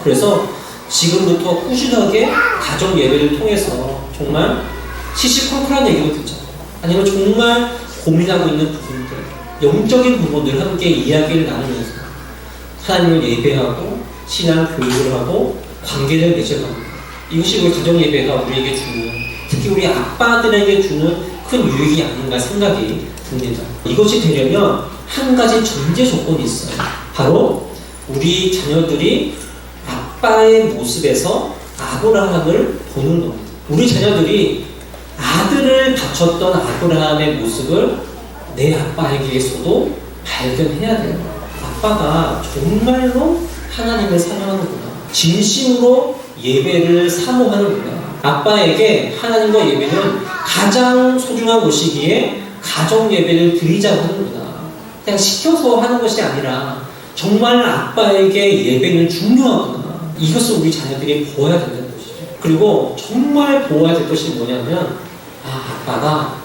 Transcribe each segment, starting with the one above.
그래서 지금부터 꾸준하게 가정 예배를 통해서 정말 시시콜콜한 얘기도 듣잖아요. 아니면 정말 고민하고 있는 부분들, 영적인 부분들 함께 이야기를 나누면서 하나님을 예배하고 신앙 교육을 하고 관계를 맺어갑니다. 이것이 우리 가정 예배가 우리에게 주는, 특히 우리 아빠들에게 주는 큰 유익이 아닌가 생각이 듭니다. 이것이 되려면 한 가지 전제 조건이 있어요. 바로 우리 자녀들이 아빠의 모습에서 아브라함을 보는 겁니다. 우리 자녀들이 아들을 바쳤던 아브라함의 모습을 내 아빠에게서도 발견해야 돼요. 아빠가 정말로 하나님을 사랑하는구나. 진심으로 예배를 사모하는구나. 아빠에게 하나님과 예배는 가장 소중한 것이기에 가정 예배를 드리자고 하는구나. 그냥 시켜서 하는 것이 아니라 정말 아빠에게 예배는 중요하구나. 이것을 우리 자녀들이 보아야 된다는 것이죠. 그리고 정말 보아야 될 것이 뭐냐면, 아빠가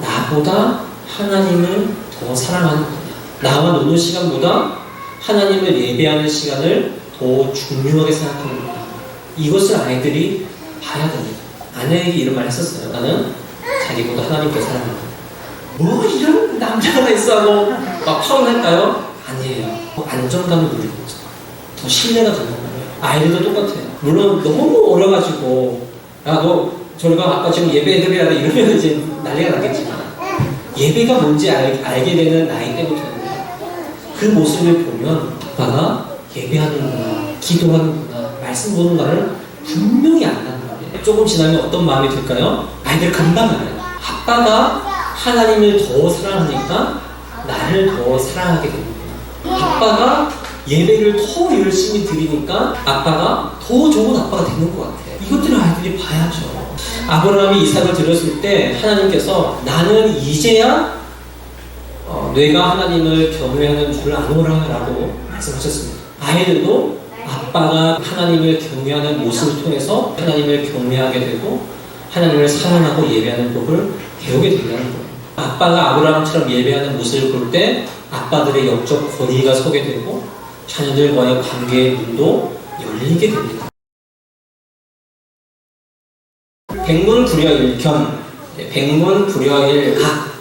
나보다 하나님을 더 사랑하는구나. 나와 노는 시간보다 하나님을 예배하는 시간을 더 중요하게 생각하는구나. 이것을 아이들이 봐야 됩니다. 아내에게 이런 말 했었어요. 나는 자기보다 하나님께 사랑한다. 뭐 이런 남자가 있어 하고 막 파혼할까요? 아니에요. 안정감을 누리는 거죠. 더 신뢰가 되는 거예요. 아이들도 똑같아요. 물론 너무 어려가지고 야 너 저리가 아까 지금 예배 드려야 돼 이러면 이제 난리가 나겠지만 예배가 뭔지 알게 되는 나이 때부터는 그 모습을 보면 아빠가 예배하는구나, 기도하는구나, 말씀 보는가를 분명히 안다는 거예요. 조금 지나면 어떤 마음이 들까요? 아이들 금방 알아요. 아빠가 하나님을 더 사랑하니까 나를 더 사랑하게 됩니다. 아빠가 예배를 더 열심히 드리니까 아빠가 더 좋은 아빠가 되는 것 같아요. 이것들을 아이들이 봐야죠. 아브라함이 이삭을 드렸을 때 하나님께서 나는 이제야 뇌가 하나님을 경외하는 줄 아노라 라고 말씀하셨습니다. 아이들도 아빠가 하나님을 경외하는 모습을 통해서 하나님을 경외하게 되고 하나님을 사랑하고 예배하는 법을 배우게 된다는 거예요. 아빠가 아브라함처럼 예배하는 모습을 볼 때 아빠들의 영적 권위가 서게 되고 자녀들과의 관계의 문도 열리게 됩니다. 백문불여일견, 백문불여일학,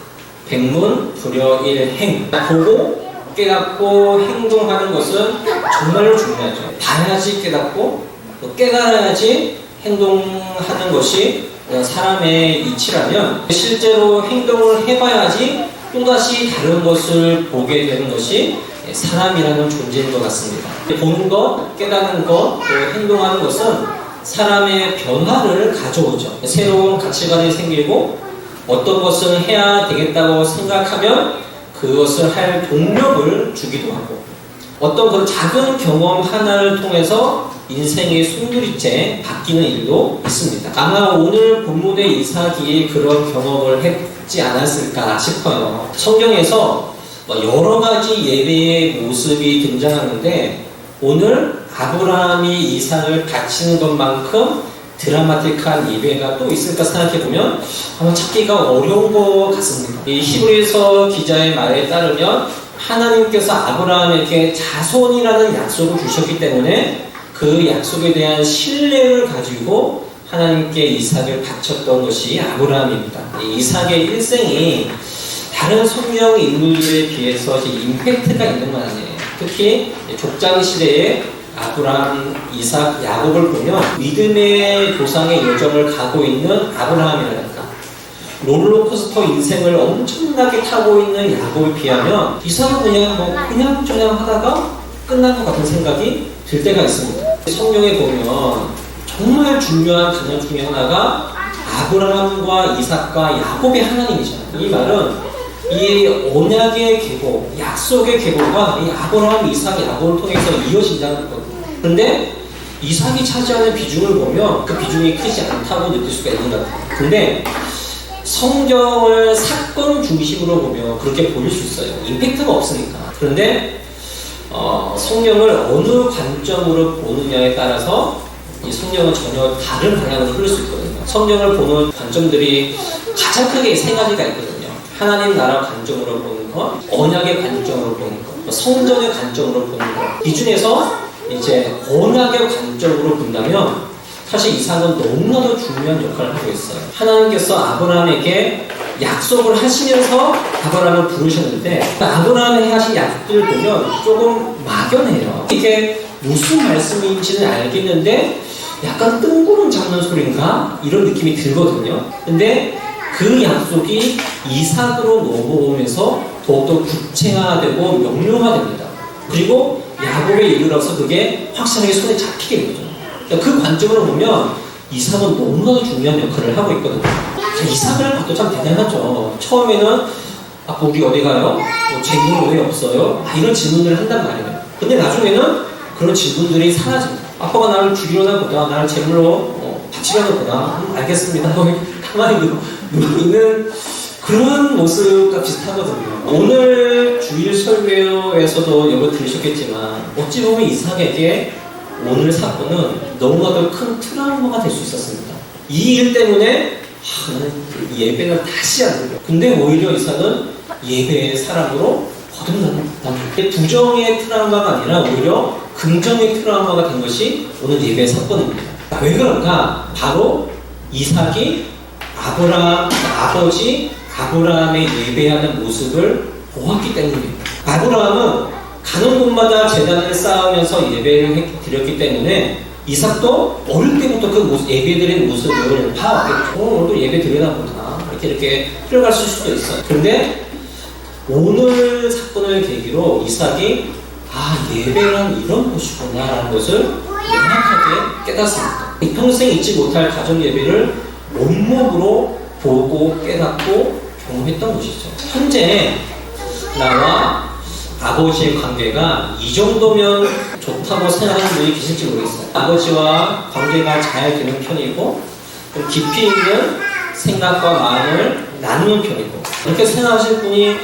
백문불여일행. 보고 깨닫고 행동하는 것은 정말로 중요하죠. 봐야지 깨닫고 또 깨달아야지 행동하는 것이 사람의 이치라면 실제로 행동을 해봐야지 또다시 다른 것을 보게 되는 것이 사람이라는 존재인 것 같습니다. 보는 것, 깨닫는 것, 또 행동하는 것은 사람의 변화를 가져오죠. 새로운 가치관이 생기고 어떤 것을 해야 되겠다고 생각하면 그것을 할 동력을 주기도 하고 어떤 그런 작은 경험 하나를 통해서 인생의 송두리째 바뀌는 일도 있습니다. 아마 오늘 본문의 이삭이 그런 경험을 했지 않았을까 싶어요. 성경에서 여러 가지 예배의 모습이 등장하는데 오늘 아브라함이 이삭을 바치는 것만큼 드라마틱한 예배가 또 있을까 생각해보면 아마 찾기가 어려운 것 같습니다. 이 히브리서 기자의 말에 따르면 하나님께서 아브라함에게 자손이라는 약속을 주셨기 때문에 그 약속에 대한 신뢰를 가지고 하나님께 이삭을 바쳤던 것이 아브라함입니다. 이삭의 일생이 다른 성경 인물들에 비해서 임팩트가 있는 건 아니에요. 특히 족장 시대에 아브라함, 이삭, 야곱을 보면 믿음의 조상의 여정을 가고 있는 아브라함이라든가 롤러코스터 인생을 엄청나게 타고 있는 야곱에 비하면 이삭은 그냥 저냥 하다가 끝난 것 같은 생각이 들 때가 있습니다. 성경에 보면 정말 중요한 단어 중에 하나가 아브라함과 이삭과 야곱의 하나님이잖아요. 이 말은 이 언약의 계보, 약속의 계보가 이 아브라함, 이삭, 야곱을 통해서 이어진다는 거거든요. 그런데 이삭이 차지하는 비중을 보면 그 비중이 크지 않다고 느낄 수가 있는 것 같아요. 근데 성경을 사건 중심으로 보면 그렇게 보일 수 있어요. 임팩트가 없으니까. 그런데 성경을 어느 관점으로 보느냐에 따라서 이 성경은 전혀 다른 방향으로 흐를 수 있거든요. 성경을 보는 관점들이 가장 크게 세 가지가 있거든요. 하나님 나라 관점으로 보는 것, 언약의 관점으로 보는 것, 성전의 관점으로 보는 것. 이 중에서 이제 언약의 관점으로 본다면 사실 이삭은 너무나도 중요한 역할을 하고 있어요. 하나님께서 아브라함에게 약속을 하시면서 아브라함을 부르셨는데 아브라함이 하신 약속들을 보면 조금 막연해요. 이게 무슨 말씀인지는 알겠는데 약간 뜬구름 잡는 소리인가? 이런 느낌이 들거든요. 근데 그 약속이 이삭으로 넘어오면서 더욱더 구체화되고 명료화됩니다. 그리고 야곱에 이르러서 그게 확실하게 손에 잡히게 되거든요. 그러니까 그 관점으로 보면 이삭은 너무나도 중요한 역할을 하고 있거든요. 이삭을 봐도 참 대단하죠. 처음에는 아빠 우리 어디 가요? 뭐 재물 왜 없어요? 이런 질문을 한단 말이에요. 근데 나중에는 그런 질문들이 사라집니다. 아빠가 나를 죽이려나 보다, 나를 제물로 바치려나 보다. 알겠습니다. 가만히 누워있는 그런 모습과 비슷하거든요. 오늘 주일 설교에서도 여러 들으셨겠지만 어찌 보면 이삭에게 오늘 사건은 너무나도 큰 트라우마가 될 수 있었습니다. 이 일 때문에 나는 예배를 다시 안 드려. 근데 오히려 이삭은 예배의 사람으로 거듭납니다. 부정의 트라우마가 아니라 오히려 긍정의 트라우마가 된 것이 오늘 예배의 사건입니다. 왜 그런가? 바로 이삭이 아버지 아브라함의 예배하는 모습을 보았기 때문입니다. 아브라함은 가는 곳마다 제단을 쌓으면서 예배를 드렸기 때문에 이삭도 어릴 때부터 그 예배드린 모습을 봐왔겠죠. 오늘도 예배 드리나 보다. 이렇게 들어갈 수도 있어요. 그런데 오늘 사건을 계기로 이삭이 예배란 이런 것이구나 라는 것을 명확하게 깨닫습니다. 평생 잊지 못할 가정 예배를 온몸으로 보고 깨닫고 경험했던 것이죠. 현재 나와 아버지의 관계가 이 정도면 좋다고 생각하는 분이 계실지 모르겠어요. 아버지와 관계가 잘 되는 편이고 좀 깊이 있는 생각과 마음을 나누는 편이고 이렇게 생각하실 분이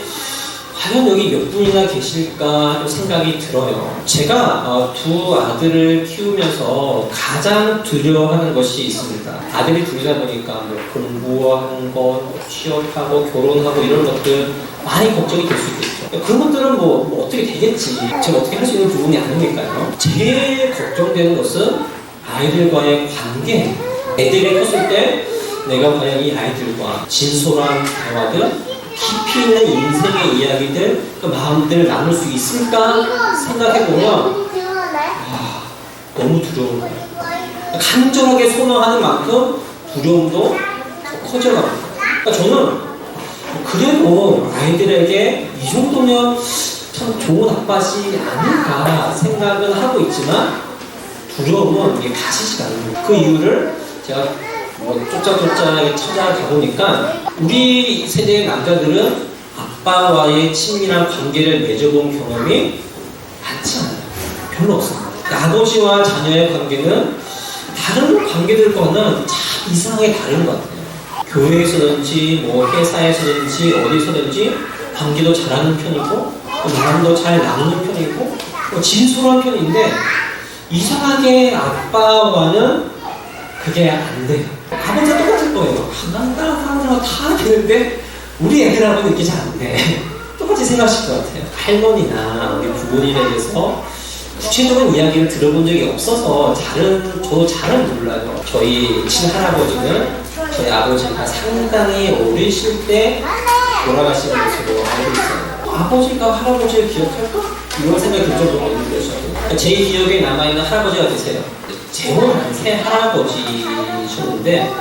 과연 여기 몇 분이나 계실까 생각이 들어요. 제가 두 아들을 키우면서 가장 두려워하는 것이 있습니다. 아들이 둘이다 보니까 공부하는 것, 취업하고 결혼하고 이런 것들 많이 걱정이 될 수 있겠죠. 그런 것들은 뭐 어떻게 되겠지. 제가 어떻게 할 수 있는 부분이 아니니까요. 제일 걱정되는 것은 아이들과의 관계. 애들이 컸을 때 내가 과연 이 아이들과 진솔한 대화들 깊이 있는 인생의 이야기들, 그 마음들을 나눌 수 있을까 생각해보면 너무 두려운 거예요. 간절하게 소망하는 만큼 두려움도 더 커져갑니다. 그러니까 저는 그래도 아이들에게 이 정도면 참 좋은 아빠지 아닐까 생각은 하고 있지만 두려움은 이게 가시지가 않는 그 이유를 제가 쫓아쫓아 찾아가 보니까 우리 세대의 남자들은 아빠와의 친밀한 관계를 맺어본 경험이 많지 않아요. 별로 없습니다. 아버지와 자녀의 관계는 다른 관계들과는 참 이상하게 다른 것 같아요. 교회에서든지 회사에서든지 어디서든지 관계도 잘하는 편이고 마음도 잘 나누는 편이고 진솔한 편인데 이상하게 아빠와는 그게 안 돼요. 아버지가 똑같을 거예요. 난 다른 사람들하고 다 되는데 우리 애들하고는 이게 잘 안 돼. 똑같이 생각하실 것 같아요. 할머니나 우리 부모님에 대해서 구체적인 이야기를 들어본 적이 없어서 저도 잘은 몰라요. 저희 친할아버지는 저희 아버지가 상당히 어리실 때 돌아가신 것으로 알고 있어요. 아버지가 할아버지를 기억할까? 이런 생각이 들 정도로 어려워요. 제 기억에 남아있는 할아버지가 계세요. 재혼 새 할아버지셨는데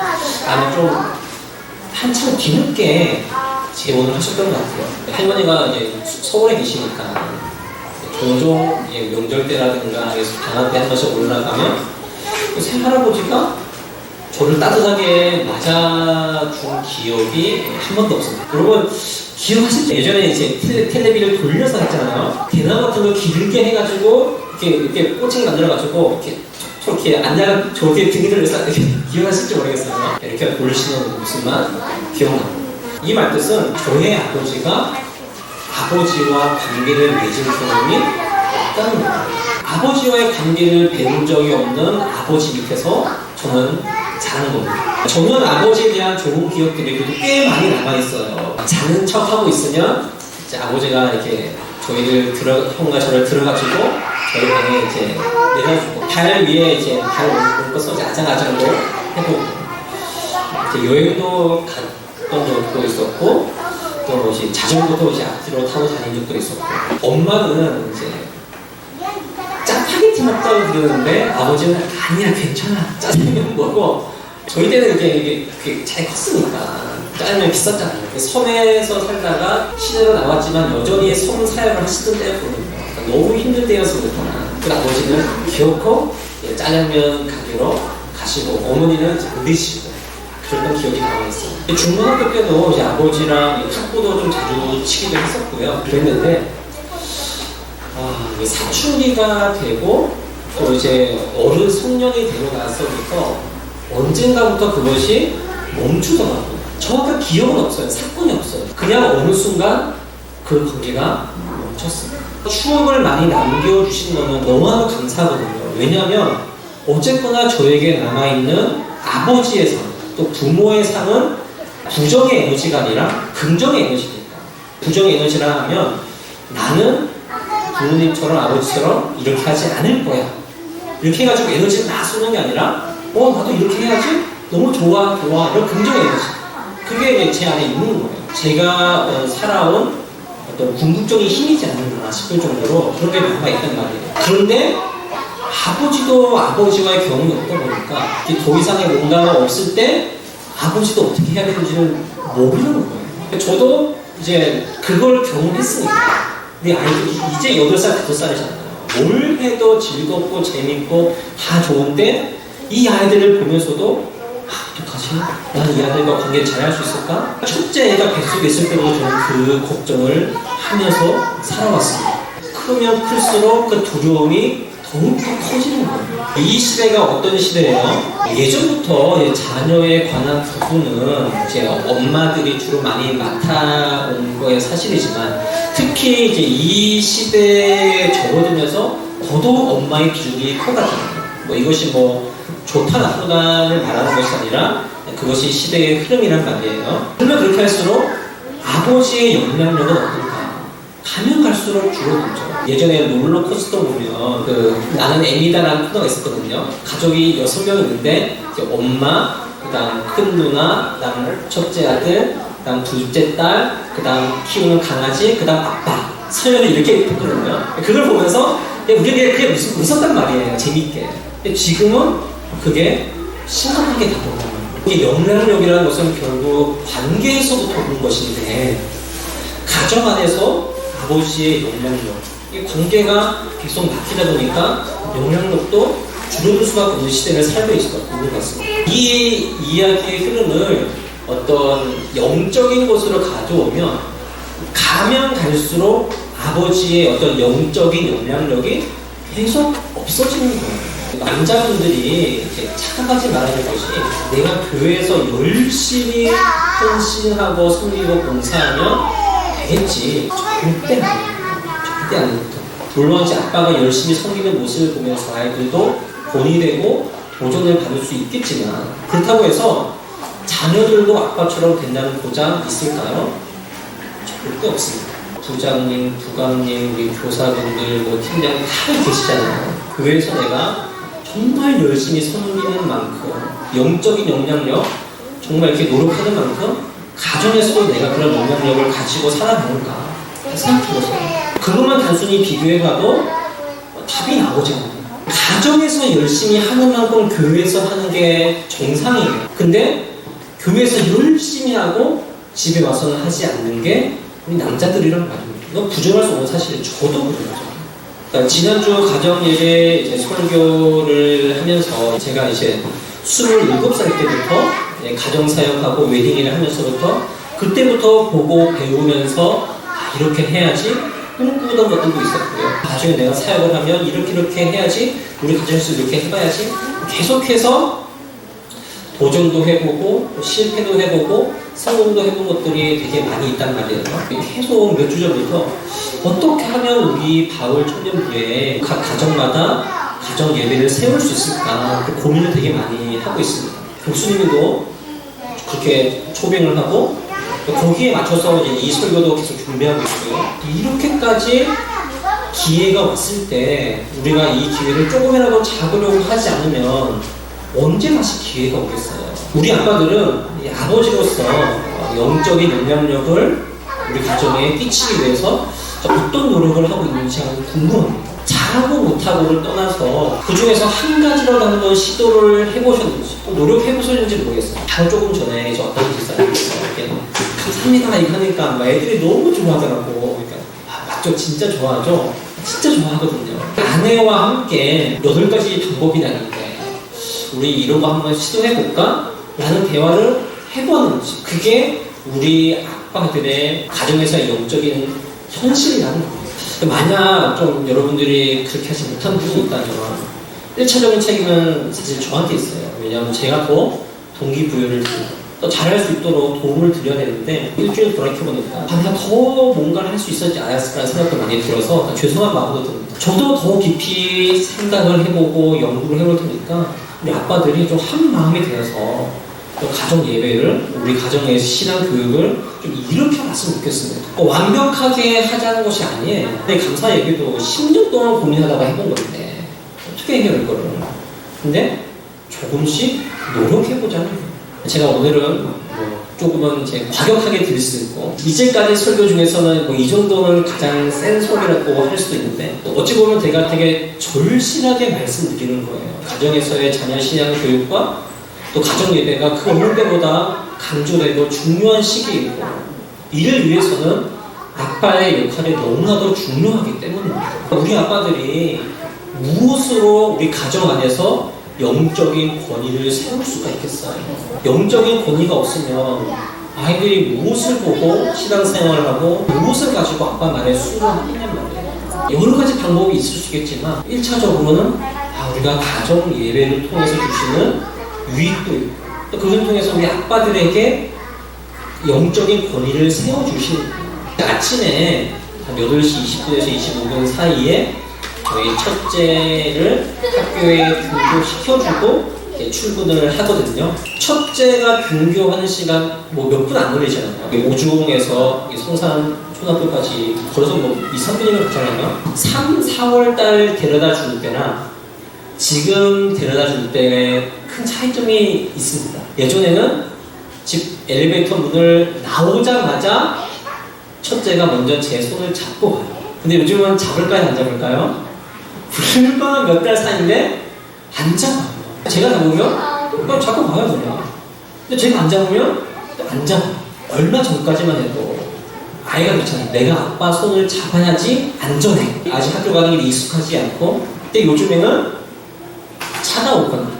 아마 좀 한참 뒤늦게 재혼을 하셨던 것 같아요. 할머니가 이제 서울에 계시니까 종종 명절 때라든가 방학 때 한 번씩 올라가면 새 할아버지가 저를 따뜻하게 맞아준 기억이 한 번도 없습니다. 여러분 기억하시죠? 예전에 이제 텔레비를 돌려서 했잖아요. 대나무 같은 거 길게 해가지고 이렇게 꼬챙이 만들어가지고 이렇게 앉아 저렇게 등이 들려서 기억하실지 모르겠어요. 이렇게 돌리시는 모습만 기억납니다. 이 말뜻은 저의 아버지가 아버지와 관계를 맺은 경험이 없다는 거예요. 아버지와의 관계를 맺은 적이 없는 아버지 밑에서 저는 자란 겁니다. 저는 아버지에 대한 좋은 기억들이 꽤 많이 남아있어요. 자는 척 하고 있으면 이제 아버지가 이렇게 형과 저를 들어가지고 저희 방에 이제 내려주고 발 위에 이제 발 얹고서 이제 아장아장도 해보고 이제 여행도 갔던 적도 있었고 또 뭐지 자전거도 이제 앞뒤로 타고 다닌 적도 있었고 엄마는 이제 짜파게티 먹다고 그러는데 아버지는 아니야 괜찮아 짜장면 먹고 저희 때는 이게 잘 컸으니까 짜장면 비쌌잖아요. 섬에서 살다가 시내로 나왔지만 여전히 섬 사역을 하시던 때였거든요. 그러니까 너무 힘들 때였으니까 그 아버지는 기어코 짜장면 가게로 가시고 어머니는 이제 드시고 그랬던 기억이 남아있어요. 중고등학교 때도 이제 아버지랑 탁구도 좀 자주 치기도 했었고요. 그랬는데 사춘기가 되고 또 이제 어른 성년이 되고 나서부터 언젠가부터 그것이 멈추더라고요. 정확한 기억은 없어요. 사건이 없어요. 그냥 어느 순간 그 관계가 멈췄어요. 추억을 많이 남겨주신 거는 너무나도 감사하거든요. 왜냐하면 어쨌거나 저에게 남아있는 아버지의 상, 또 부모의 상은 부정의 에너지가 아니라 긍정의 에너지니까. 부정의 에너지라 하면 나는 부모님처럼 아버지처럼 이렇게 하지 않을 거야. 이렇게 해가지고 에너지를 다 쏘는 게 아니라 나도 이렇게 해야지? 너무 좋아 이런 긍정의 에너지. 그게 제 안에 있는 거예요. 제가 살아온 어떤 궁극적인 힘이지 않는가 싶을 정도로 그런 게 남아있단 말이에요. 그런데 아버지도 아버지와의 경험이 없다 보니까 더 이상의 뭔가가 없을 때 아버지도 어떻게 해야 되는지를 모르는 거예요. 저도 이제 그걸 경험했으니까 우리 아이들 이제 8살, 5살이잖아요. 뭘 해도 즐겁고 재밌고 다 좋은데 이 아이들을 보면서도 어떡하지? 나는 이 아이들과 관계를 잘할 수 있을까? 첫째 애가 뱃속에 있을 때부터 저는 그 걱정을 하면서 살아왔습니다. 크면 클수록 그 두려움이 더욱더 커지는 거예요. 이 시대가 어떤 시대예요? 예전부터 자녀에 관한 부분은 이제 엄마들이 주로 많이 맡아온 거에 사실이지만 특히 이제 이 시대에 접어들면서 더더욱 엄마의 비중이 커가잖아요. 이것이 좋다 나쁘다를 말하는 것이 아니라 그것이 시대의 흐름이란 말이에요. 그러면 그렇게 할수록 아버지의 영향력은 어떨까? 가면 갈수록 줄어들죠. 예전에 롤러코스터 보면 나는 애미다라는 코너가 있었거든요. 가족이 6명 있는데 엄마, 그 다음 큰 누나, 그 다음 첫째 아들, 그 다음 둘째 딸, 그 다음 키우는 강아지, 그 다음 아빠 설명을 이렇게 했거든요. 그걸 보면서 우리가 그게 웃었단 말이에요. 재밌게. 근데 지금은 그게 심각하게 다가오는 이 영향력이라는 것은 결국 관계에서부터 오는 것인데 가정 안에서 아버지의 영향력 이 관계가 계속 바뀌다 보니까 영향력도 줄어들 수밖에 없는 시대를 살고 있는 것 같습니다. 이 이야기의 흐름을 어떤 영적인 곳으로 가져오면 가면 갈수록 아버지의 어떤 영적인 영향력이 계속 없어지는 거예요. 남자분들이 착각하지 말아야 될 것이 내가 교회에서 열심히 헌신하고 섬기고 봉사하면 되겠지. 절대 아니에요. 절대 아닙니다. 물론 이제 아빠가 열심히 섬기는 모습을 보면서 아이들도 본이 되고 도전을 받을 수 있겠지만 그렇다고 해서 자녀들도 아빠처럼 된다는 보장 있을까요? 절대 없습니다. 부장님, 부감님, 우리 교사분들, 팀장 다 계시잖아요. 교회에서 내가 정말 열심히 섬기는 만큼 영적인 영향력 정말 이렇게 노력하는 만큼 가정에서도 내가 그런 영향력을 가지고 살아가는가 생각해보세요. 그것만 단순히 비교해봐도 답이 나오잖아요. 가정에서 열심히 하는 만큼 교회에서 하는 게 정상이에요. 근데 교회에서 열심히 하고 집에 와서는 하지 않는 게 우리 남자들이란 말입니다. 이건 부정할 수 없는 사실이에요. 저도 그래요. 그러니까 지난주 가정예배 이제 설교를 하면서 제가 이제 27살 때부터 가정사역하고 웨딩일을 하면서부터 그때부터 보고 배우면서 이렇게 해야지 꿈꾸던 것들도 있었고요. 나중에 내가 사역을 하면 이렇게 해야지 우리 가정에서 이렇게 해봐야지 계속해서 도전도 해보고 실패도 해보고 성공도 해본 것들이 되게 많이 있단 말이에요. 계속 몇 주 전부터 어떻게 하면 우리 바울 청년부에 각 가정마다 가정 예배를 세울 수 있을까 그 고민을 되게 많이 하고 있습니다. 교수님도 그렇게 초빙을 하고 거기에 맞춰서 이제 이 설교도 계속 준비하고 있고요. 이렇게까지 기회가 왔을 때 우리가 이 기회를 조금이라도 잡으려고 하지 않으면 언제 다시 기회가 오겠어요? 우리 아빠들은 이 아버지로서 영적인 영향력을 우리 가정에 끼치기 위해서 어떤 노력을 하고 있는지 궁금합니다. 잘하고 못하고를 떠나서 그 중에서 한 가지라도 한번 시도를 해보셨는지 또 노력해보셨는지 모르겠어요. 바로 조금 전에 저 어떤 집사님께서 감사합니다 이거 하니까 막 애들이 너무 좋아하더라고. 그러니까 맞죠? 진짜 좋아하죠? 진짜 좋아하거든요. 아내와 함께 8가지 방법이 나는데 우리 이런 거 한번 시도해볼까? 라는 대화를 해보는지 그게 우리 아빠들의 가정에서의 영적인 현실이라는 겁니다. 만약 좀 여러분들이 그렇게 하지 못한 부분이 있다면 1차적인 책임은 사실 저한테 있어요. 왜냐하면 제가 더 동기부여를 더 잘할 수 있도록 도움을 드려야 되는데 일주일 돌이켜보니까 내가 더 뭔가를 할 수 있었지 않았을까라는 생각도 많이 들어서 죄송한 마음도 듭니다. 저도 더 깊이 생각을 해보고 연구를 해볼 테니까 우리 아빠들이 좀 한 마음이 되어서 가정 예배를 우리 가정의 신앙 교육을 좀 일으켜놨으면 좋겠습니다. 완벽하게 하자는 것이 아니에요. 근데 감사 예배도 10년 동안 고민하다가 해본 건데 어떻게 해요 이거를? 근데 조금씩 노력해보자는 거예요. 제가 오늘은 조금은 이제 과격하게 드릴 수 있고 이제까지 설교 중에서는 이 정도는 가장 센 소리라고 할 수도 있는데 어찌 보면 제가 되게 절실하게 말씀드리는 거예요. 가정에서의 자녀 신앙 교육과 또 가정 예배가 그 어느 때보다 강조되고 중요한 시기이고 이를 위해서는 아빠의 역할이 너무나도 중요하기 때문입니다. 우리 아빠들이 무엇으로 우리 가정 안에서 영적인 권위를 세울 수가 있겠어요? 영적인 권위가 없으면 아이들이 무엇을 보고 신앙생활을 하고 무엇을 가지고 아빠 말에 순종하느냐 말이에요. 여러 가지 방법이 있을 수 있겠지만 1차적으로는 우리가 가정 예배를 통해서 주시는 유익도 있고 또 그걸 통해서 우리 아빠들에게 영적인 권위를 세워주시는 거예요. 아침에 한 8시 20분에서 25분 사이에 저희 첫째를 학교에 등교시켜주고 출근을 하거든요. 첫째가 등교하는 시간 몇 분 안 걸리잖아요. 오중에서 성산 초등학교까지 걸어서 2, 3분이면 가잖아요. 3, 4월달 데려다 줄 때나 지금 데려다 줄 때에 큰 차이점이 있습니다. 예전에는 집 엘리베이터 문을 나오자마자 첫째가 먼저 제 손을 잡고 가요. 근데 요즘은 잡을까요? 안 잡을까요? 불과 몇 달 사이인데 안 잡아요. 제가 잡으면 그냥 잡고 가요 그냥. 근데 제가 안 잡으면 안 잡아요. 얼마 전까지만 해도 아이가 그렇잖아요. 내가 아빠 손을 잡아야지 안전해. 아직 학교 가는 게 익숙하지 않고. 근데 요즘에는 차가 오거나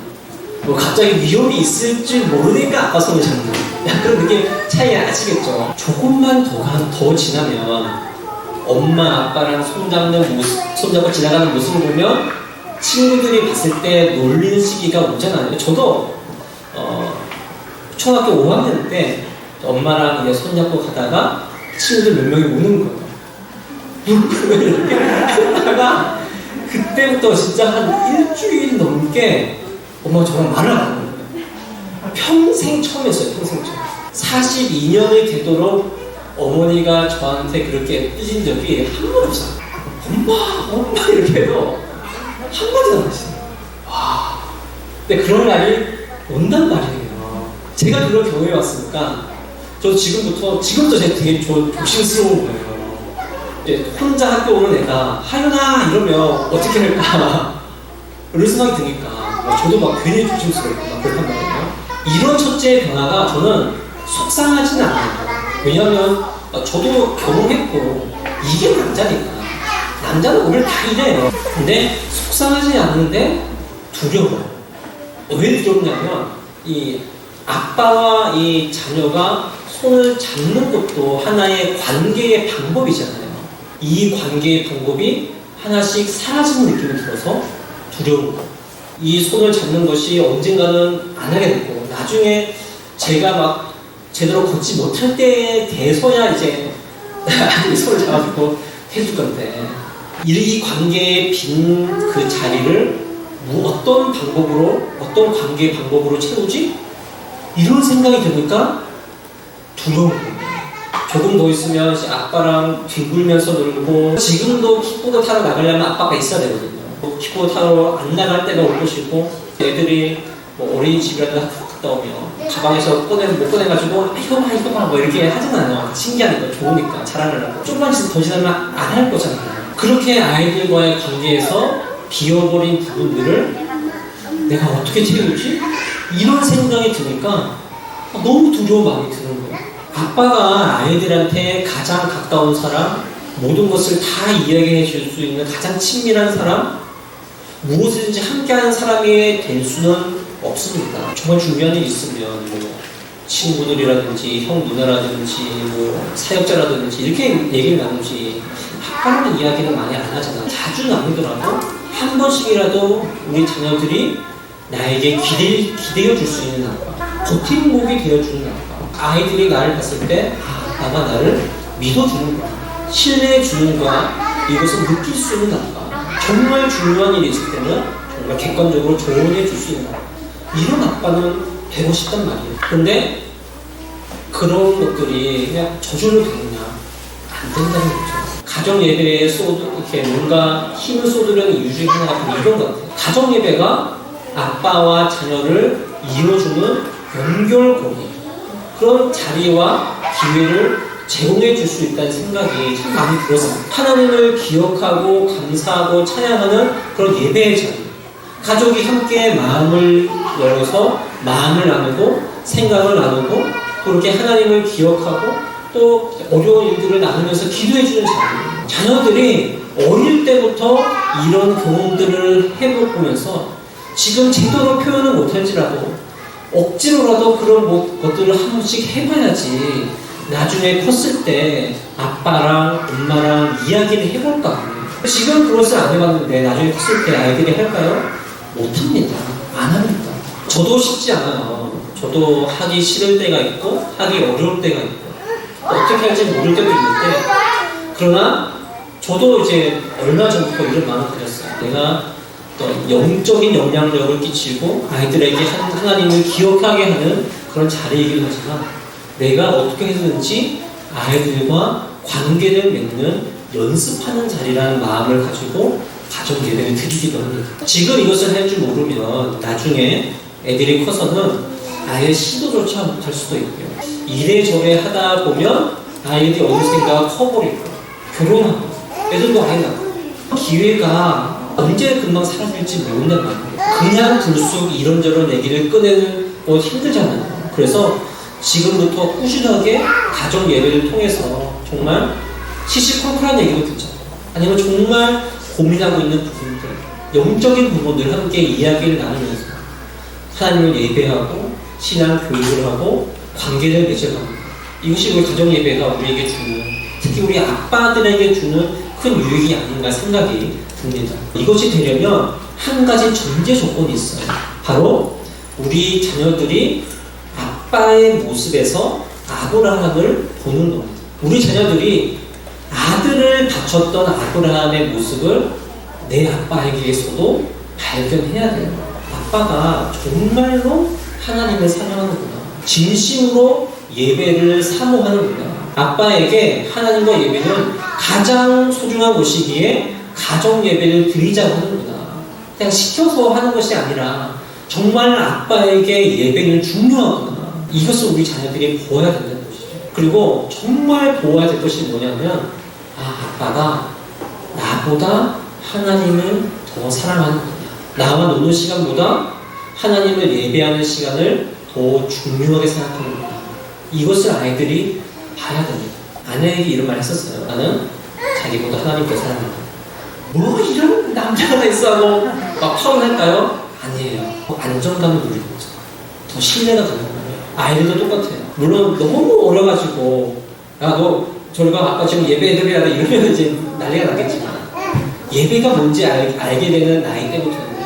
갑자기 위험이 있을 줄 모르니까 아빠 손을 잡는 거예요. 그런 느낌 차이 아시겠죠? 조금만 더 지나면 엄마 아빠랑 손잡는 모습, 손잡고 지나가는 모습을 보면 친구들이 봤을 때 놀리는 시기가 오잖아요. 저도 초등학교 5학년 때 엄마랑 이제 손잡고 가다가 친구들 몇 명이 우는 거예요. 이렇게 하다가 그때부터 진짜 한 일주일 넘게 엄마가 저랑 말을 안 하는 거예요. 평생 처음 했어요. 평생 처음. 42년이 되도록 어머니가 저한테 그렇게 삐진 적이 한 번 없어요. 엄마 이렇게 해도 한마디도 안 하시네요. 와. 근데 그런 날이 온단 말이에요. 제가 그런 경우에 왔으니까 저도 지금부터 제가 되게 조심스러운 거예요. 이제 혼자 학교 오는 애가 하윤아 이러면 어떻게 할까 이런 생각이 드니까 저도 막 괜히 조심스럽고 막 그렇단 말이에요. 이런 첫째의 변화가 저는 속상하지는 않아요. 왜냐하면 저도 결혼했고 이게 남자니까 남자는 오늘 다 이래요. 근데 속상하지 않은데 두려워요. 왜 두렵냐면 이 아빠와 이 자녀가 손을 잡는 것도 하나의 관계의 방법이잖아요. 이 관계의 방법이 하나씩 사라지는 느낌이 들어서 두려운 거예요. 이 손을 잡는 것이 언젠가는 안 하게 되고 나중에 제가 막 제대로 걷지 못할 때에 돼서야 이제 손을 잡아주고 해줄 건데 이 관계의 빈 그 자리를 어떤 관계의 방법으로 채우지? 이런 생각이 드니까 두려운 거예요. 조금 더 있으면 이제 아빠랑 뒹굴면서 놀고, 지금도 킥보드 타러 나가려면 아빠가 있어야 되거든요. 킥보드 타러 안 나갈 때가 올 것이고, 애들이 뭐 어린이집이라도 갔다 오면 가방에서 못 꺼내가지고 이거 봐 뭐 이렇게 하잖아요. 신기하니까, 좋으니까, 자라느라고. 조금만 더 지나면 안 할 거잖아요. 그렇게 아이들과의 관계에서 비워버린 부분들을 내가 어떻게 채우지? 이런 생각이 드니까 너무 두려운 마음이 드는 거예요. 아빠가 아이들한테 가장 가까운 사람, 모든 것을 다 이야기해 줄 수 있는 가장 친밀한 사람, 무엇이든지 함께하는 사람이 될 수는 없습니다. 정말 중요한 일이 있으면 뭐 친구들이라든지 형 누나라든지 뭐 사역자라든지 이렇게 얘기를 나누지, 아빠라는 이야기는 많이 안 하잖아. 자주 나누더라도 한 번씩이라도 우리 자녀들이 나에게 기대어 줄 수 있는 아빠, 버팀목이 되어주는 아빠, 아이들이 나를 봤을 때 아빠가 나를 믿어주는 거야, 신뢰해주는 거야, 이것을 느낄 수 있는 아빠, 정말 중요한 일이 있을 때는 정말 객관적으로 조언해 줄 수 있는 아빠, 이런 아빠는 되고 싶단 말이에요. 근데 그런 것들이 그냥 저절로 되느냐? 안 된다는 거죠. 가정 예배에 이렇게 뭔가 힘을 쏟으려는 이유 중에 하나가 이런 것 같아요. 가정 예배가 아빠와 자녀를 이루어주는 연결고리, 그런 자리와 기회를 제공해 줄 수 있다는 생각이 참 많이 들었어요. 하나님을 기억하고 감사하고 찬양하는 그런 예배의 자리, 가족이 함께 마음을 열어서 마음을 나누고 생각을 나누고, 그렇게 하나님을 기억하고 또 어려운 일들을 나누면서 기도해 주는 자리. 자녀들이 어릴 때부터 이런 경험들을 해보면서 지금 제대로 표현을 못할지라도 억지로라도 그런 것들을 한 번씩 해봐야지 나중에 컸을 때 아빠랑 엄마랑 이야기를 해볼까. 지금 그것을 안 해봤는데 나중에 컸을 때 아이들이 할까요? 못합니다. 안 합니다. 저도 쉽지 않아요. 저도 하기 싫을 때가 있고 하기 어려울 때가 있고 어떻게 할지 모를 때도 있는데, 그러나 저도 이제 얼마 전부터 이런 마음을 가졌어요. 내가 영적인 영향력을 끼치고 아이들에게 하나님을 기억하게 하는 그런 자리이긴 하지만, 내가 어떻게 해서든지 아이들과 관계를 맺는 연습하는 자리라는 마음을 가지고 가정 예배를 드리기도 합니다. 지금 이것을 할 줄 모르면 나중에 애들이 커서는 아예 시도조차 못할 수도 있고요. 이래저래 하다 보면 아이들이 어느샌가 커버리고 결혼하고 애들도 아이 낳고, 기회가 언제 금방 사라질지 모른단 말이에요. 그냥 불쑥 이런저런 얘기를 꺼내는 거 힘들잖아요. 그래서 지금부터 꾸준하게 가정 예배를 통해서 정말 시시콜콜한 얘기도 듣죠. 아니면 정말 고민하고 있는 부분들, 영적인 부분들 함께 이야기를 나누면서 하나님을 예배하고 신앙 교육을 하고 관계를 맺어갑니다. 이것이 우리 가정 예배가 우리에게 주는, 특히 우리 아빠들에게 주는 큰 유익이 아닌가 생각이 듭니다. 이것이 되려면 한 가지 전제 조건이 있어요. 바로 우리 자녀들이 아빠의 모습에서 아브라함을 보는 겁니다. 우리 자녀들이 아들을 바쳤던 아브라함의 모습을 내 아빠에게서도 발견해야 돼요. 아빠가 정말로 하나님을 사랑하는구나, 진심으로 예배를 사모하는구나, 아빠에게 하나님과 예배는 가장 소중한 것이기에 가정 예배를 드리자고 하는구나, 그냥 시켜서 하는 것이 아니라 정말 아빠에게 예배는 중요하구나, 이것을 우리 자녀들이 보아야 된다는 것이죠. 그리고 정말 보아야 될 것이 뭐냐면, 아빠가 나보다 하나님을 더 사랑하는구나, 나와 노는 시간보다 하나님을 예배하는 시간을 더 중요하게 생각하는구나, 이것을 아이들이 봐야 됩니다. 아내에게 이런 말 했었어요. 나는 자기보다 하나님 더 사랑한다. 뭐 이런 남자가 다 있어 하고 막 파혼할까요? 아니에요. 안정감을 누리는 거죠. 더 신뢰가 되는 거예요. 아이들도 똑같아요. 물론 너무 어려가지고 야 너 저리 가, 아빠 지금 예배 드려야 돼, 이러면 이제 난리가 나겠지만, 예배가 뭔지 알게 되는 나이 때부터는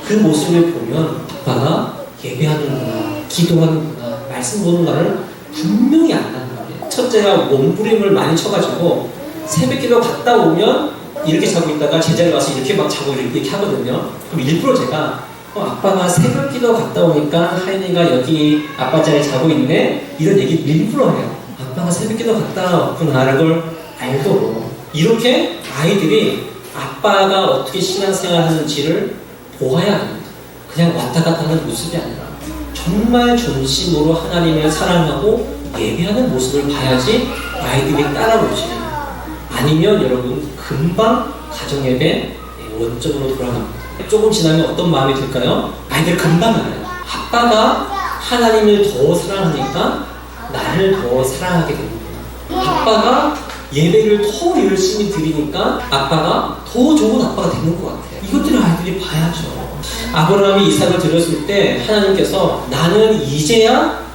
그 모습을 보면 아빠가 예배하는구나, 기도하는구나, 말씀 보는가를 분명히 안다는 거예요. 첫째가 몸부림을 많이 쳐가지고 새벽기도 갔다 오면 이렇게 자고 있다가 제자리 와서 이렇게 막 자고 이렇게 하거든요. 그럼 일부러 제가 아빠가 새벽기도 갔다 오니까 하인이가 여기 아빠 자리에 자고 있네, 이런 얘기 일부러 해요. 아빠가 새벽기도 갔다 왔구나라는 걸 알도록 이렇게 아이들이 아빠가 어떻게 신앙생활 하는지를 보아야 합니다. 그냥 왔다 갔다 하는 모습이 아니라 정말 존심으로 하나님을 사랑하고 예배하는 모습을 봐야지 아이들이 따라오지. 아니면 여러분 금방 가정예배 원점으로 돌아갑니다. 조금 지나면 어떤 마음이 들까요? 아이들 금방 알아요. 아빠가 하나님을 더 사랑하니까 나를 더 사랑하게 됩니다. 아빠가 예배를 더 열심히 드리니까 아빠가 더 좋은 아빠가 되는 것 같아요. 이것들을 아이들이 봐야죠. 아브라함이 이삭을 드렸을 때 하나님께서 나는 이제야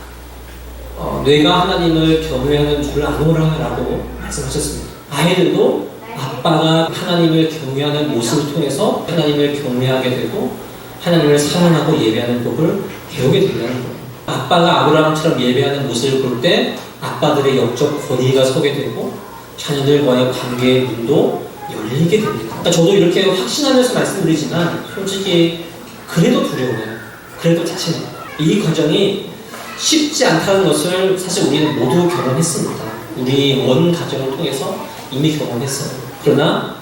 내가 하나님을 경외하는 줄 아노라 라고 말씀하셨습니다. 아이들도 아빠가 하나님을 경외하는 모습을 통해서 하나님을 경외하게 되고 하나님을 사랑하고 예배하는 법을 배우게 된다는 거예요. 아빠가 아브라함처럼 예배하는 모습을 볼 때 아빠들의 영적 권위가 서게 되고 자녀들과의 관계의 문도 열리게 됩니다. 그러니까 저도 이렇게 확신하면서 말씀드리지만 솔직히 그래도 두려워요. 그래도 자신해요. 이 과정이 쉽지 않다는 것을 사실 우리는 모두 경험했습니다. 우리 원 가정을 통해서 이미 경험했어요. 그러나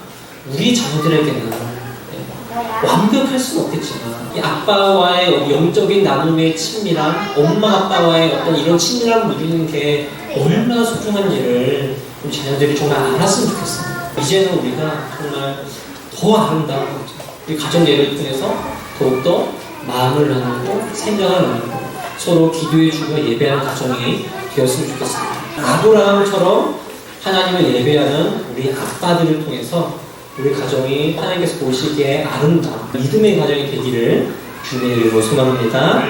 우리 자녀들에게는 완벽할 수는 없겠지만 이 아빠와의 영적인 나눔의 친밀함, 엄마 아빠와의 어떤 이런 친밀함을 누리는 게 얼마나 소중한지를 우리 자녀들이 정말 알았으면 좋겠어요. 이제는 우리가 정말 더 아름다운 우리 가정 예배를 통해서 더욱더 마음을 나누고 생각을 나누고 서로 기도해주며 예배하는 가정이 되었으면 좋겠습니다. 아브라함처럼 하나님을 예배하는 우리 아빠들을 통해서 우리 가정이 하나님께서 보시기에 아름다운 믿음의 가정이 되기를 주님의 이름으로 소망합니다.